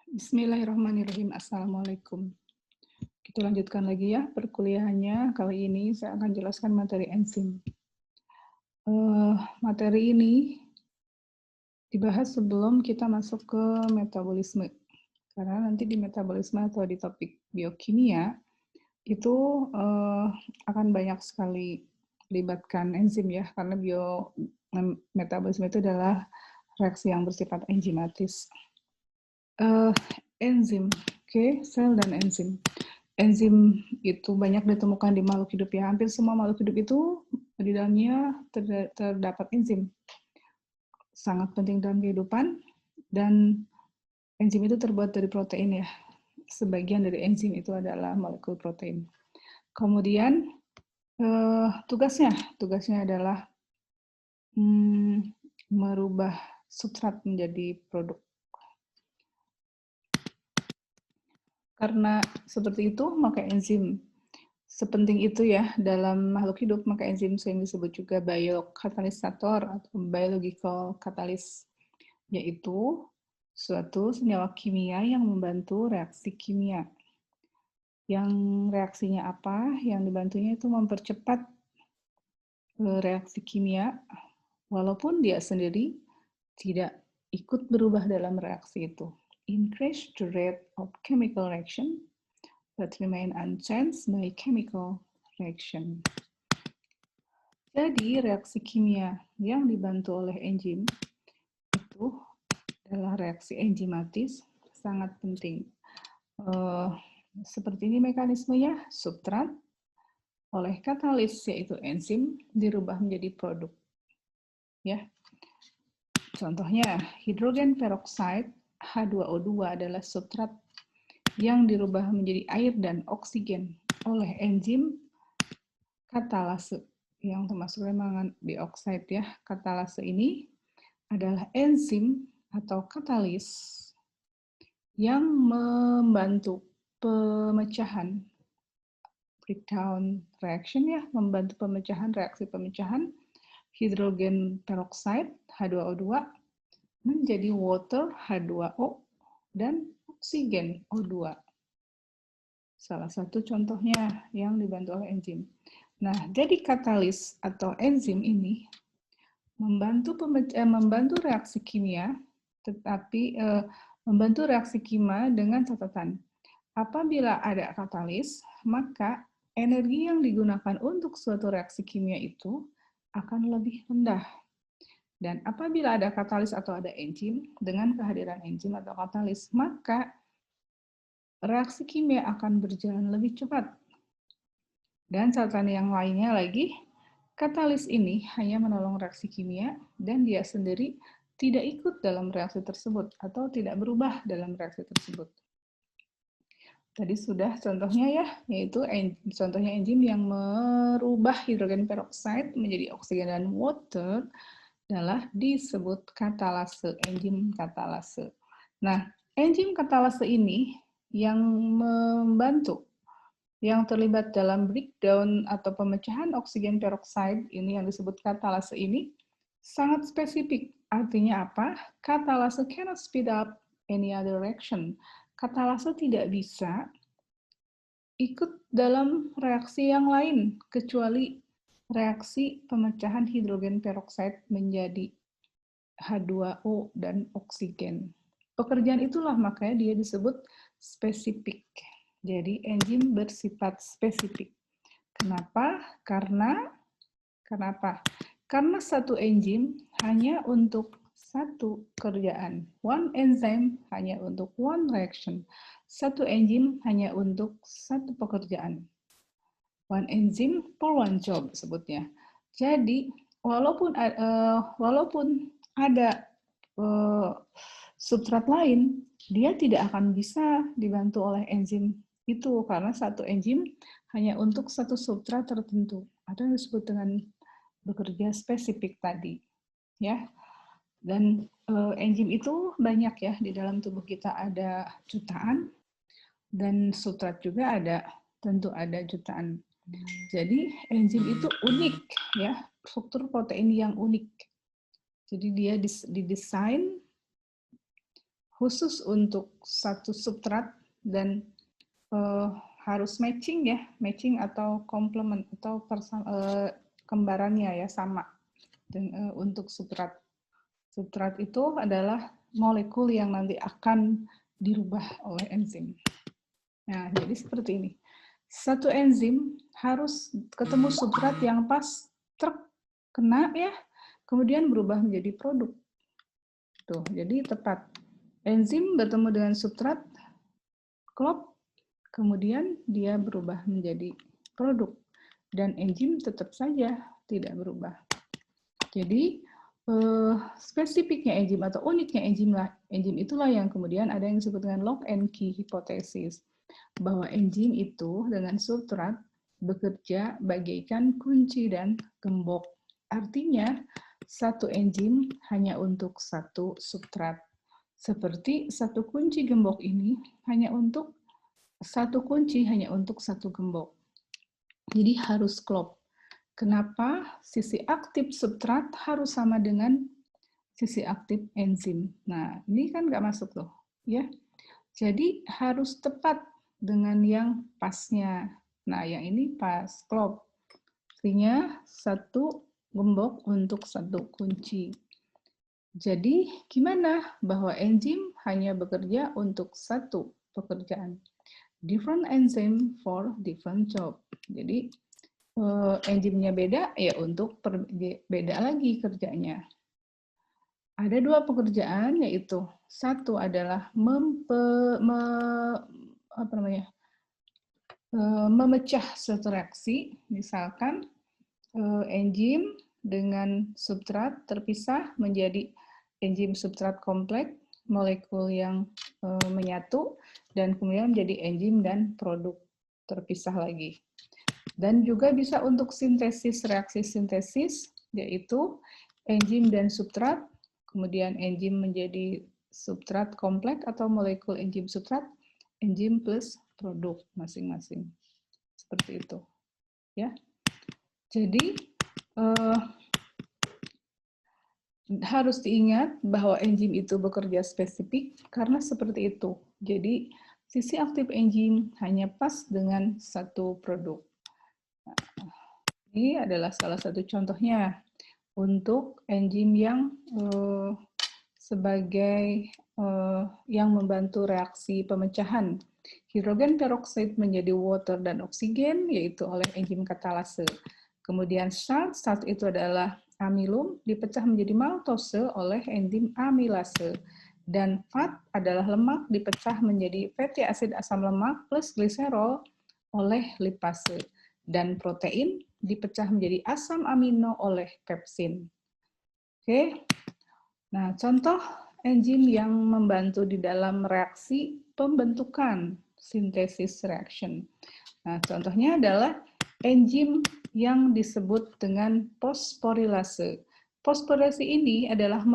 Bismillahirrahmanirrahim. Assalamualaikum. Kita lanjutkan lagi ya perkuliahannya. Kali ini saya akan jelaskan materi enzim. Materi ini dibahas sebelum kita masuk ke metabolisme. Karena nanti di metabolisme atau di topik biokimia itu akan banyak sekali melibatkan enzim ya, karena metabolisme itu adalah reaksi yang bersifat enzimatis. Enzim, sel dan enzim. Enzim itu banyak ditemukan di makhluk hidup ya. Hampir semua makhluk hidup itu di dalamnya terdapat enzim. Sangat penting dalam kehidupan, dan enzim itu terbuat dari protein ya. Sebagian dari enzim itu adalah molekul protein. Kemudian tugasnya adalah merubah substrat menjadi produk. Karena seperti itu, maka enzim sepenting itu ya dalam makhluk hidup, maka enzim sering disebut juga biokatalisator atau biological catalyst, yaitu suatu senyawa kimia yang membantu reaksi kimia. Yang reaksinya apa? Yang dibantunya itu mempercepat reaksi kimia, walaupun dia sendiri tidak ikut berubah dalam reaksi itu. Increase the rate of chemical reaction that remain unchanged by chemical reaction. Jadi reaksi kimia yang dibantu oleh enzim itu adalah reaksi enzimatis, sangat penting. Seperti ini mekanismenya, substrat oleh katalis yaitu enzim dirubah menjadi produk. Ya. Contohnya hidrogen peroksida H2O2 adalah substrat yang dirubah menjadi air dan oksigen oleh enzim katalase yang termasuk remangan dioksida ya. Katalase ini adalah enzim atau katalis yang membantu pemecahan breakdown reaction ya, membantu pemecahan reaksi pemecahan hidrogen peroksida H2O2 menjadi water H2O dan oksigen O2. Salah satu contohnya yang dibantu oleh enzim. Nah, jadi katalis atau enzim ini membantu reaksi kimia, tetapi membantu reaksi kimia dengan catatan. Apabila ada katalis, maka energi yang digunakan untuk suatu reaksi kimia itu akan lebih rendah. Dan apabila ada katalis atau ada enzim, dengan kehadiran enzim atau katalis, maka reaksi kimia akan berjalan lebih cepat. Dan catatan yang lainnya lagi, katalis ini hanya menolong reaksi kimia dan dia sendiri tidak ikut dalam reaksi tersebut atau tidak berubah dalam reaksi tersebut. Tadi sudah contohnya ya, yaitu contohnya enzim yang merubah hidrogen peroksida menjadi oksigen dan water adalah disebut katalase, enzim katalase. Nah, enzim katalase ini yang membantu, yang terlibat dalam breakdown atau pemecahan oksigen peroksida ini yang disebut katalase ini sangat spesifik. Artinya apa? Katalase cannot speed up any other reaction. Katalase tidak bisa ikut dalam reaksi yang lain kecuali reaksi pemecahan hidrogen peroksida menjadi H2O dan oksigen. Pekerjaan itulah makanya dia disebut spesifik. Jadi enzim bersifat spesifik. Kenapa? Karena satu enzim hanya untuk satu kerjaan. One enzyme hanya untuk one reaction. Satu enzim hanya untuk satu pekerjaan. One enzyme for one job sebutnya. Jadi walaupun ada substrat lain, dia tidak akan bisa dibantu oleh enzim itu karena satu enzim hanya untuk satu substrat tertentu atau yang disebut dengan bekerja spesifik tadi, ya. Dan enzim itu banyak ya di dalam tubuh kita, ada jutaan dan substrat juga ada, tentu ada jutaan. Jadi enzim itu unik ya, struktur protein yang unik. Jadi dia didesain khusus untuk satu substrat dan harus matching ya, matching atau komplement atau kembarannya ya sama untuk substrat. Substrat itu adalah molekul yang nanti akan dirubah oleh enzim. Nah, jadi seperti ini. Satu enzim harus ketemu substrat yang pas terkena ya, kemudian berubah menjadi produk. Tuh, jadi tepat. Enzim bertemu dengan substrat, klop, kemudian dia berubah menjadi produk. Dan enzim tetap saja tidak berubah. Jadi, spesifiknya enzim atau uniknya enzim itulah yang kemudian ada yang disebut dengan lock and key hypothesis. Bahwa enzim itu dengan substrat bekerja bagaikan kunci dan gembok. Artinya, satu enzim hanya untuk satu substrat. Seperti satu kunci gembok ini hanya untuk satu kunci, hanya untuk satu gembok. Jadi harus klop. Kenapa? Sisi aktif substrat harus sama dengan sisi aktif enzim. Nah, ini kan nggak masuk tuh, ya. Jadi harus tepat dengan yang pasnya. Nah, yang ini pas, klop. Artinya satu gembok untuk satu kunci. Jadi gimana? Bahwa enzim hanya bekerja untuk satu pekerjaan. Different enzyme for different job. Jadi enzimnya beda, ya untuk beda lagi kerjanya. Ada dua pekerjaan, yaitu satu adalah memecah suatu reaksi, misalkan enzim dengan substrat terpisah menjadi enzim substrat kompleks, molekul yang menyatu, dan kemudian menjadi enzim dan produk terpisah lagi. Dan juga bisa untuk sintesis, reaksi sintesis, yaitu enzim dan substrat, kemudian enzim menjadi substrat kompleks atau molekul enzim substrat, enzim plus produk masing-masing. Seperti itu. Ya. Jadi, harus diingat bahwa enzim itu bekerja spesifik karena seperti itu. Jadi, sisi aktif enzim hanya pas dengan satu produk. Ini adalah salah satu contohnya untuk enzim yang sebagai yang membantu reaksi pemecahan hidrogen peroksida menjadi water dan oksigen, yaitu oleh enzim katalase. Kemudian starch itu adalah amilum, dipecah menjadi maltose oleh enzim amilase. Dan fat adalah lemak, dipecah menjadi fatty acid asam lemak plus gliserol oleh lipase. Dan protein dipecah menjadi asam amino oleh pepsin. Oke. Nah, contoh enzim yang membantu di dalam reaksi pembentukan sintesis reaction. Nah, contohnya adalah enzim yang disebut dengan fosforilase. Fosforilase ini adalah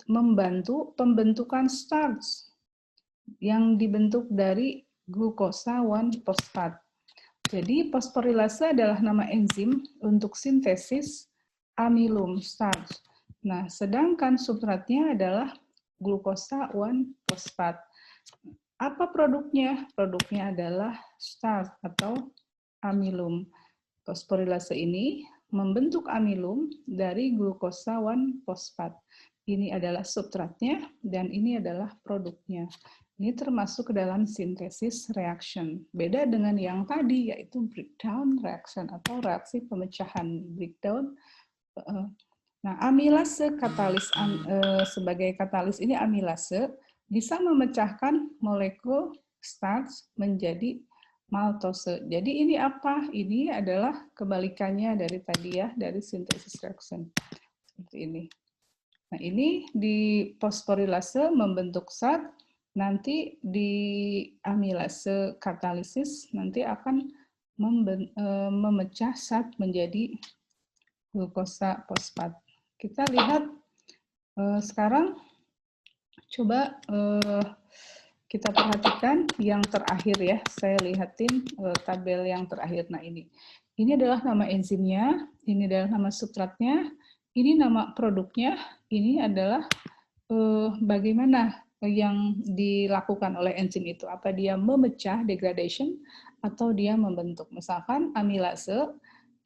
membantu pembentukan starch yang dibentuk dari glukosa 1-fosfat. Jadi, fosforilase adalah nama enzim untuk sintesis amilum starch. Nah, sedangkan substratnya adalah glukosa 1-fosfat. Apa produknya? Produknya adalah starch atau amilum. Fosforilase ini membentuk amilum dari glukosa 1-fosfat. Ini adalah substratnya dan ini adalah produknya. Ini termasuk ke dalam sintesis reaction. Beda dengan yang tadi, yaitu breakdown reaction atau reaksi pemecahan breakdown. Nah, amilase katalis sebagai katalis ini amilase bisa memecahkan molekul starch menjadi maltose. Jadi ini apa? Ini adalah kebalikannya dari tadi ya, dari sintesis reaction. Seperti ini. Nah, ini di fosforilase membentuk zat, nanti di amilase katalisis nanti akan memecah zat menjadi glukosa fosfat. Kita lihat sekarang, coba kita perhatikan yang terakhir ya. Saya lihatin tabel yang terakhir. Nah, ini adalah nama enzimnya, ini adalah nama substratnya, ini nama produknya, ini adalah bagaimana yang dilakukan oleh enzim itu? Apa dia memecah, degradation, atau dia membentuk? Misalkan amilase,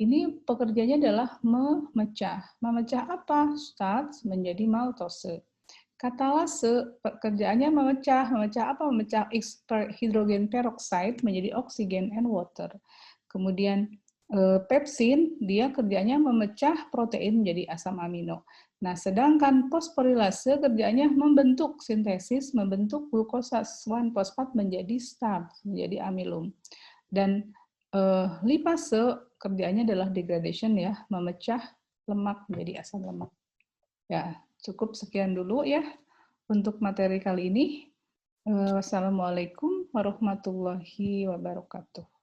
ini pekerjaannya adalah memecah. Memecah apa? Starch menjadi maltose. Katalase pekerjaannya memecah. Memecah apa? Memecah hidrogen peroxide menjadi oksigen and water. Kemudian pepsin, dia kerjanya memecah protein menjadi asam amino. Nah, sedangkan fosforilase kerjanya membentuk sintesis, membentuk glukosa 1-fosfat menjadi starch, menjadi amilum. Dan lipase kerjanya adalah degradation ya, memecah lemak menjadi asam lemak. Ya, cukup sekian dulu ya untuk materi kali ini. Wassalamualaikum warahmatullahi wabarakatuh.